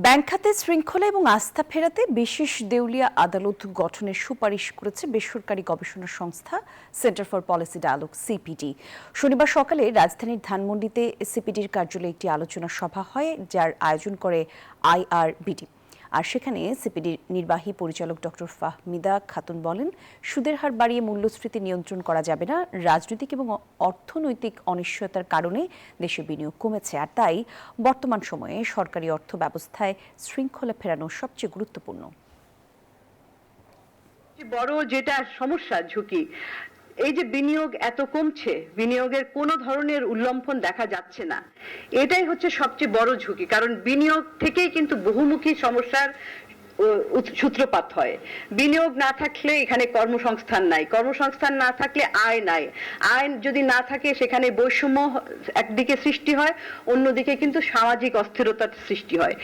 Bank খাতে শৃঙ্খলা এবং আস্থা ফেরাতে বিশেষ দেউলিয়া আদালত গঠনের সুপারিশ করেছে বেসরকারি গবেষণা সংস্থা centre for policy dialogue CPD. শনিবার সকালে রাজধানীর ধানমন্ডিতে সিপিডির কার্যালয়ে একটি আলোচনা সভা হয়, যার আয়োজন করে আইআরবিডি। আর সেখানে সিপিডির নির্বাহী পরিচালক ডক্টর ফাহমিদা খাতুন বলেন, সুদের হার বাড়িয়ে মূল্যস্ফীতি নিয়ন্ত্রণ করা যাবে না। রাজনৈতিক এবং অর্থনৈতিক অনিশ্চয়তার কারণে দেশে বিনিয়োগ কমেছে, আর তাই বর্তমান সময়ে সরকারি অর্থ ব্যবস্থায় শৃঙ্খলা ফেরানো সবচেয়ে গুরুত্বপূর্ণ। বড় যেটা সমস্যা, ঝুঁকি, এই যে বিনিয়োগ এত কমছে, বিনিয়োগের কোনো ধরনের উল্লম্ফন দেখা যাচ্ছে না, এটাই হচ্ছে সবচেয়ে বড় ঝুঁকি। কারণ বিনিয়োগ থেকেই কিন্তু বহুমুখী সমস্যার সূত্রপাত হয়। বিনিয়োগ না থাকলে এখানে কর্মসংস্থান নাই, কর্মসংস্থান না থাকলে আয় নাই, আয় যদি না থাকে সেখানে বৈষম্য একদিকে সৃষ্টি হয়, অন্যদিকে কিন্তু সামাজিক অস্থিরতার সৃষ্টি হয়।